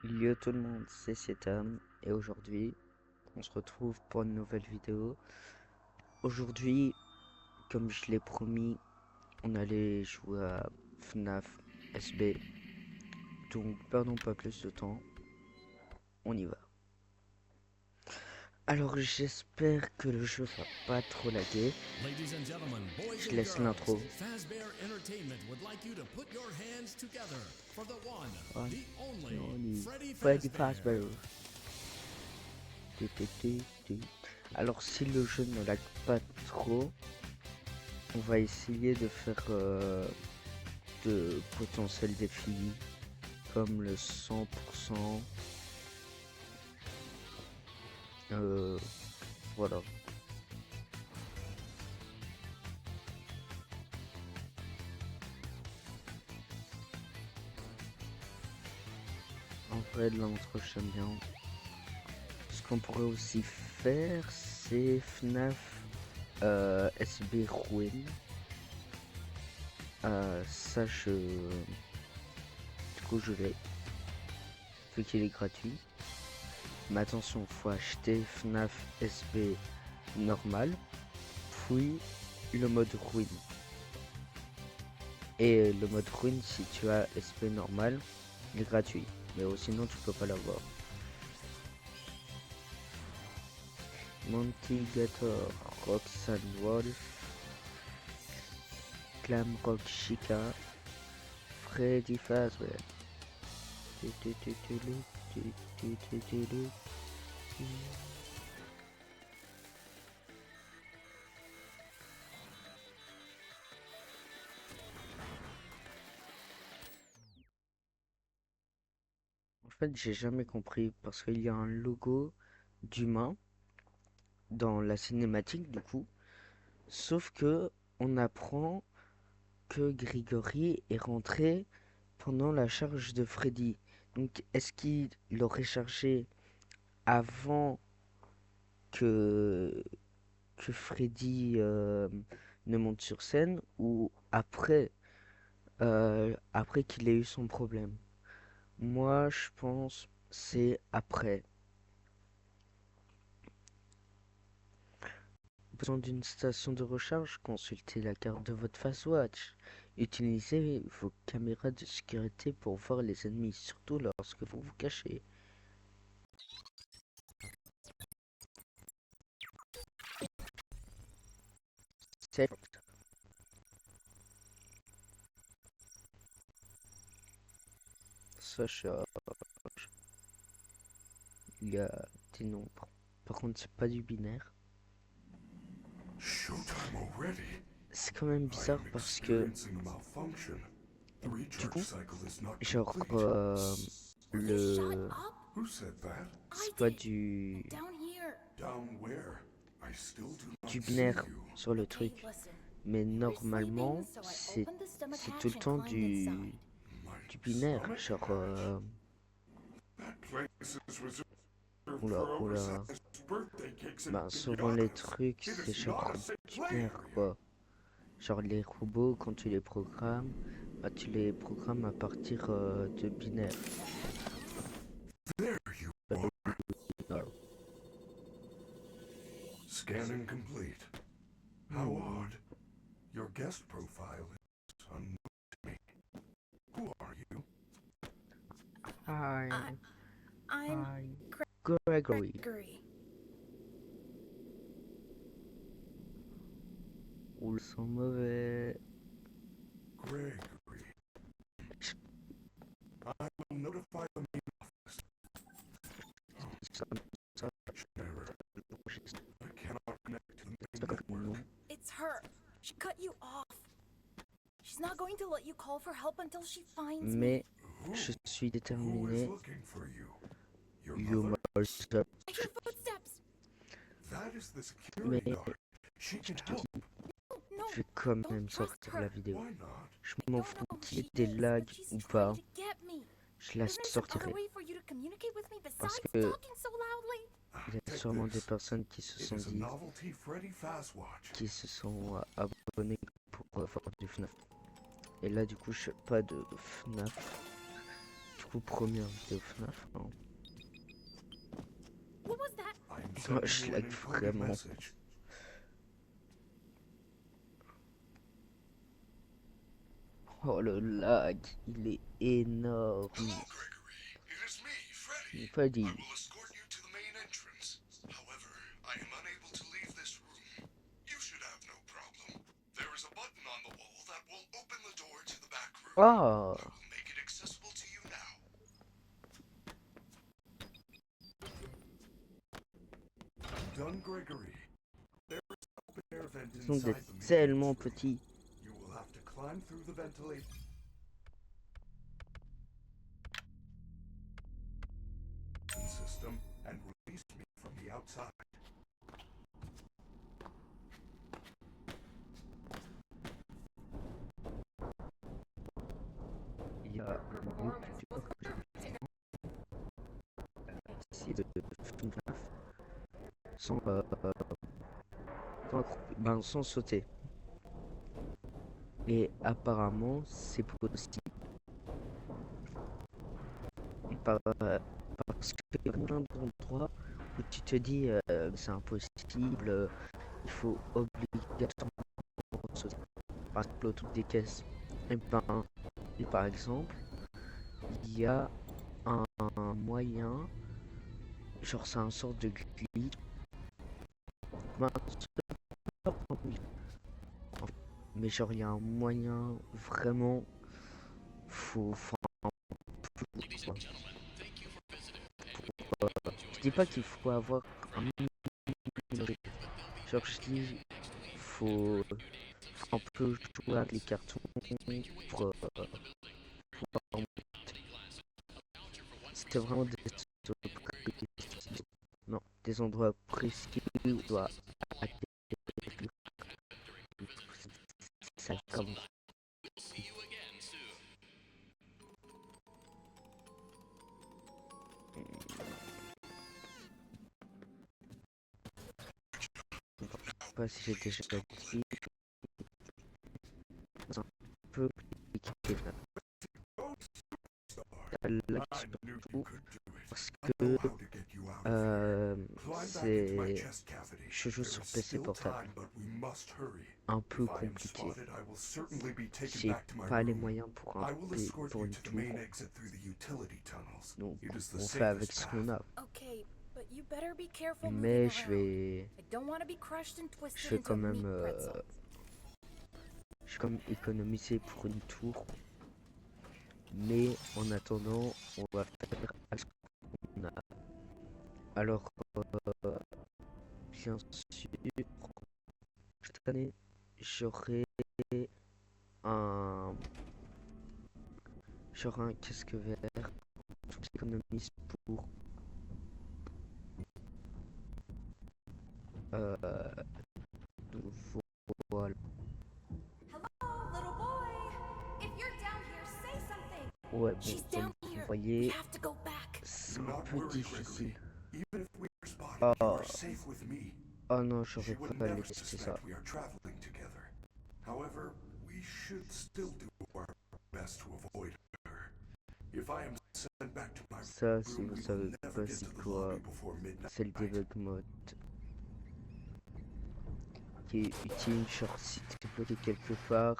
Yo tout le monde, c'est Sietam et aujourd'hui on se retrouve pour une nouvelle vidéo. Aujourd'hui, comme je l'ai promis, on allait jouer à FNAF SB. Donc perdons pas plus de temps, on y va. Alors j'espère que le jeu va pas trop laguer. Je laisse l'intro. Freddy Fazbear. Alors si le jeu ne lag pas trop, on va essayer de faire de potentiels défis comme le 100%. Voilà. En vrai, de l'intro, j'aime bien. Ce qu'on pourrait aussi faire, c'est FNAF SB Ruin. Ça, du coup, je l'ai. Vu qu'il est gratuit. Mais attention, faut acheter FNAF SB normal, puis le mode Ruin. Et le mode Ruin, si tu as SP normal, il est gratuit. Mais sinon, tu peux pas l'avoir. Montigator, Roxanne Wolf, Glamrock Chica, Freddy Fazbear. En fait, j'ai jamais compris parce qu'il y a un logo d'humain dans la cinématique du coup, sauf que on apprend que Grigory est rentré pendant la charge de Freddy. Donc, est-ce qu'il l'aurait chargé avant que, que Freddy ne monte sur scène ou après qu'il ait eu son problème? Moi, je pense c'est après. Besoin d'une station de recharge? Consultez la carte de votre Fastwatch. Utilisez vos caméras de sécurité pour voir les ennemis, surtout lorsque vous vous cachez. C'est ça, il y a des nombres. Par contre, c'est pas du binaire. C'est quand même bizarre parce que du coup, genre le c'est pas du binaire sur le truc, mais normalement c'est tout le temps du binaire, genre oula oula, bah souvent les trucs c'est genre du binaire quoi. Genre les robots, quand tu les programmes, bah, tu les programmes à partir de binaire. Alors, Scanning complete. How hmm. odd. Your guest profile is unknown to me. Who are you? Hi, I, I'm hi, Gregory. Gregory. Ou le son mauvais. Gregory. I will notify the main office. Error. I cannot connect to the main network. It's her. She cut you off. She's not going to let you call for help until she finds me. Mais Who? je suis Who is déterminé. looking for you? Your You mother? must up. I hear footsteps. That is the Mais security guard. She can help. No, je vais quand don't même trust sortir her. la vidéo. Why not? Je I m'en don't fous know who qu'il y she ait des is, lags but she's ou trying pas. to get me. Je la Isn't there some other sortirai. way for you to communicate with me Parce besides que talking so loudly? il y a Take sûrement des this. personnes qui se It sont is a dit, novelty Freddy Fazwatch. qui se sont abonnés pour faire du FNAF. Et là, du coup, je fais pas de FNAF. Du vos premières vidéos FNAF, hein. What was that? I am Oh, sending je you an lag encoded vraiment. message. Oh, le lag, il est énorme. Hello, Gregory. It is me, Freddy. Freddy. I will escort you to the main entrance. However, I am unable to leave this room. You should have no problem. There is a button on the wall that will open the door to the back room. Ah, I will make it accessible to you now. Done, Gregory. There is an open air vent ils sont inside the main tellement entrance room. petits. You will have to climb through the ventilation system and release me from the outside. Il y a un youtubeur que j'aime ici de FNAF sans, sans sauter. Et apparemment, c'est possible. Parce qu'il y a plein d'endroits où tu te dis c'est impossible, il faut obligatoirement sauter. Par exemple, au truc des caisses. Et par exemple, il y a un moyen, genre c'est un sorte de glitch. Ben, c'est pas vraiment mais genre il y a un moyen vraiment faut je dis pas qu'il faut avoir un minimum, genre je dis faut un peu jouer avec les cartons pour c'était vraiment des endroits précis où on doit atterrir. Ça comme je sais pas si j'ai déjà dit c'est un peu compliqué là. Là, I knew you surtout could do it. parce I know how to get you out of here. Climb back into my c'est chest cavity. je joue There sur is PC still portable, time, but we must hurry. un peu If I am compliqué. spotted, I will certainly be taken J'ai back to my pas les room. moyens pour I will escort pour you une to the tour, main exit through the utility tunnels. donc It is the on fait avec safest ce qu'on path. a. Okay, but you better be careful moving Mais around. I don't want to be crushed and je twisted vais into quand a meat même pretzel. je vais quand même économiser pour une tour. Mais en attendant, on va faire avec ce qu'on a. Alors, bien sûr, cette année, j'aurai un, un casque vert. J'économise pour euh, donc voilà. Hello, little boy. If you're down here, say something. Ouais, She's bon, down comme here. vous voyez, We have to go back. c'est Do un not peu worry, difficile. Gregory. Even if we are spotted, Oh. you are safe with me. Oh non, She j'aurais would pas never laissé ça. suspect we are traveling together. However, we should still do our best to avoid her. If I am sent back to my Ça, si room, vous we savez will never pas get c'est to the quoi, lobby before midnight. c'est le debug mode qui est utile, genre si t'es bloqué quelque part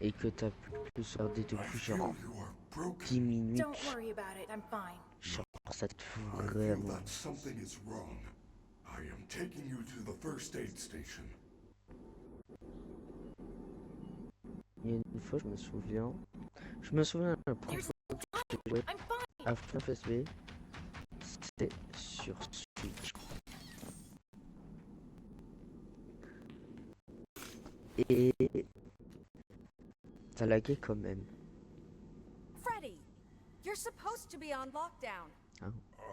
et que t'as pu sortir I depuis feel genre you are broken. 10 minutes, Don't worry about it. I'm fine. genre ça te fout I feel vraiment. that something is wrong. I am taking you to the first aid station. Il y a une fois, je me souviens la première There's fois que j'ai joué I'm fine. à FNAF SV, c'était sur Switch. Et ça laguait quand même. Freddy, you're supposed to be on lockdown.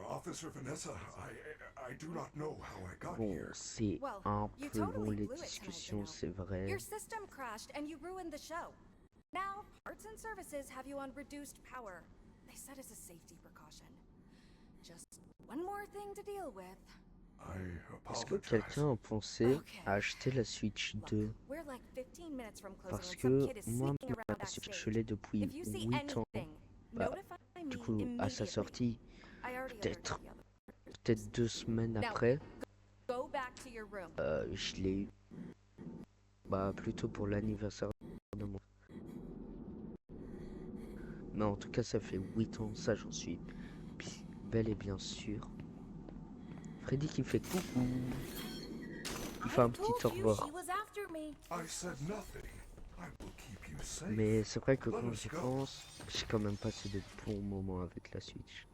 Officer Vanessa, I do not know how I got Bon, here. c'est Well, un you peu long totally les blew it tonight, discussions, you know. c'est vrai. Your system crashed and you ruined the show. Now, Parts and Services have you on reduced power. They said as a safety precaution. Just one more thing to deal with. I Est-ce que apologize. quelqu'un a pensé à acheter la Switch 2? Look, we're like 15 minutes from closing Parce and some que kid is moi, sneaking around la Switch, je backstage. l'ai depuis If you see 8 ans. anything, Bah, notify me Du coup, à sa immediately. sortie, I already peut-être alerted the others. peut-être 2 semaines Now, après, go back to your room. je l'ai eu. Bah, plutôt pour l'anniversaire de mon. Mais en tout cas, ça fait 8 ans, ça j'en suis bel et bien sûr. Freddy qui fait coucou. Il fait I un petit told au you revoir. she was after me. I said nothing. I will keep you safe. Mais c'est vrai que Let quand us j'y go. pense, j'ai quand même passé de bons moments avec la Switch.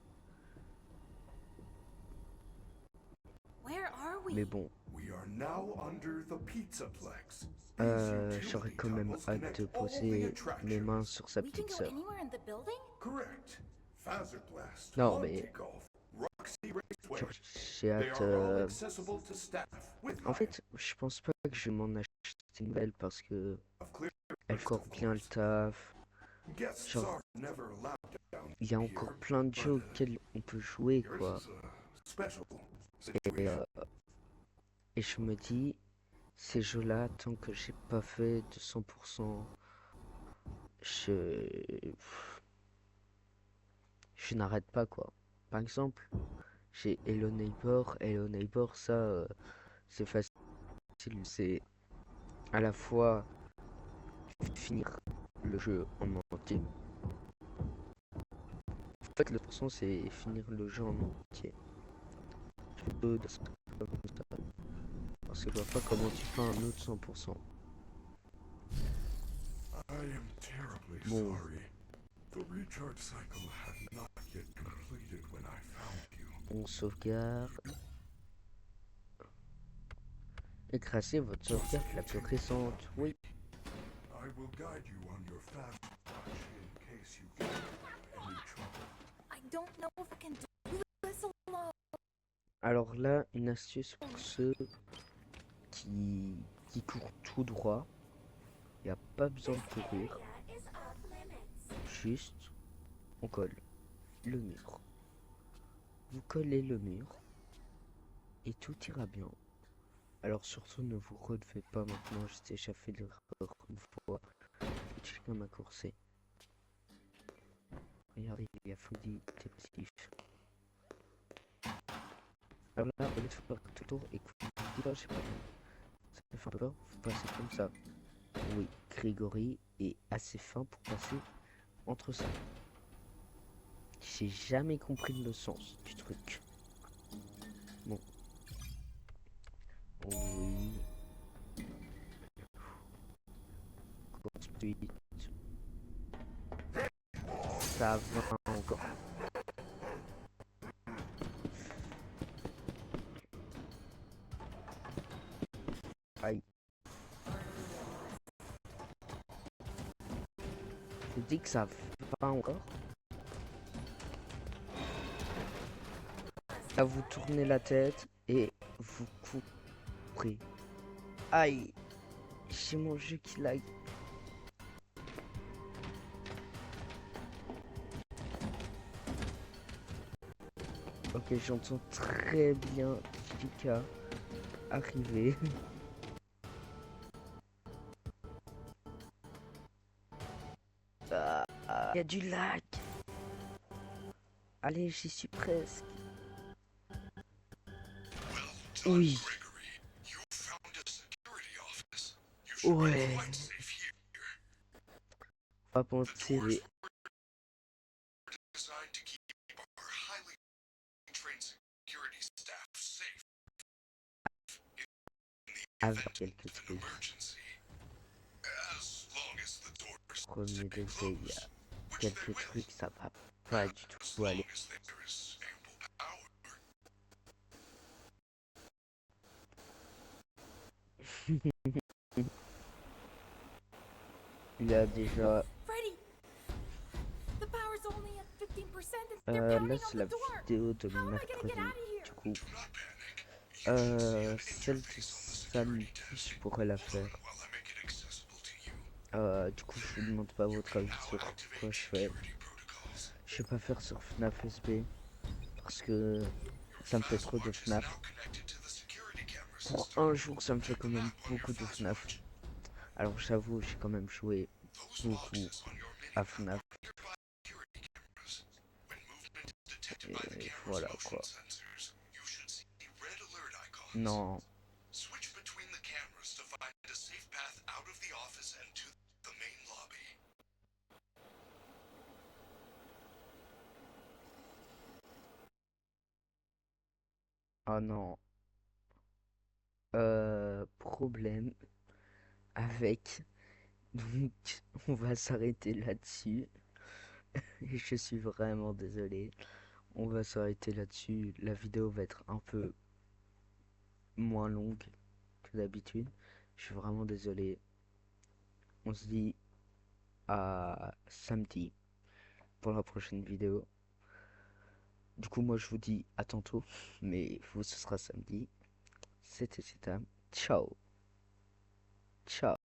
Where are we? Mais bon, We are now under the Pizzaplex. These j'aurais utility quand même tunnels hâte connect de all the poser mes attractions. mains sur sa We can petite go sœur. anywhere in the building? Correct. Phaser Blast, Non, mais Monty Golf, Roxy Raceway. genre, j'ai They hâte. are all accessible to staff with En fait, je pense pas que je vais m'en acheter une nouvelle parce que of clear elle corps bien le taf. Guests Genre, are never allowed down il y a here, encore plein de jeux but, auxquels on peut jouer, yours quoi. is a special Et, situation. et je me dis, ces jeux-là, tant que j'ai pas fait de 100%, je, je n'arrête pas, quoi. Par exemple, j'ai Hello Neighbor. Hello Neighbor, ça, c'est facile. C'est à la fois finir le jeu en entier. En fait, le pourcent, c'est finir le jeu en entier. Je peux de ça comme ça. Parce que je vois pas comment tu fais un autre 100%. I am terribly Bon. sorry. The recharge cycle had not yet completed when I found you. On sauvegarde. Écrasez votre sauvegarde la plus récente. Oui. I will guide you on your fast touch in case you get into any trouble. I don't know if I can do this alone. Alors là, une astuce pour ceux qui courent tout droit. Il n'y a pas besoin de courir. Juste, on colle le mur. Vous collez le mur. Et tout ira bien. Alors surtout, ne vous relevez pas maintenant. J'ai déjà fait l'erreur une fois. Quelqu'un m'a coursé. Regardez, il y a Freddy dépressif. Alors là, au lieu de faire tout le tour et courir, je sais pas. Ça me fait un peu peur. Vous passez comme ça. Oui, Grégory est assez fin pour passer entre ça. J'ai jamais compris le sens du truc. Bon. Oui. Course poursuite. Ça va encore. Aïe. Je dis que ça va encore. Là, vous tournez la tête et vous courez. Aïe. J'ai mon jeu qui lag. Ok, j'entends très bien Chica arriver. Il y a du lag. Allez, j'y suis presque. Well done, Oui. Gregory. You found a security office. You should be Ouais. quite safe here. On va The penser. doors were designed to keep our highly trained security staff safe in the Avec event quelques of an trucs. emergency. As long as the doors Premier stay degré, il y closed, a which they quelques will, trucs, ça va pas du as tout long aller. as there is ample power. Il y a déjà. Freddy! The power's only at 15% and they're Là, pounding c'est on la the door. vidéo de How am I gonna mercredi. get out of here? Du coup, Do not panic. You should see an celle de interface on the security samedi, desk. je pourrais la Hold on faire. while I make it accessible to you. Du coup, je vous demande pas You votre can avis now sur quoi activate je fais. security protocols. Je vais pas faire sur FNAF SB parce que ça me fait trop de Fastwatch is now FNAF. connected to the security camera Pour system. un jour, ça me fait quand même beaucoup de FNAF. Alors j'avoue, j'ai quand même joué Those beaucoup boxes on your à minimap FNAF. are nearby security cameras. Voilà motion quoi. sensors, you should see red alert icons. Non. Switch between the cameras to find a safe path out of the office and to the main lobby. Ah non. Problème avec. Donc, on va s'arrêter là-dessus. Et je suis vraiment désolé. On va s'arrêter là-dessus. La vidéo va être un peu moins longue que d'habitude. Je suis vraiment désolé. On se dit à samedi pour la prochaine vidéo. Du coup, moi je vous dis à tantôt. Mais vous, ce sera samedi. C'était Citam. Ciao. Ciao.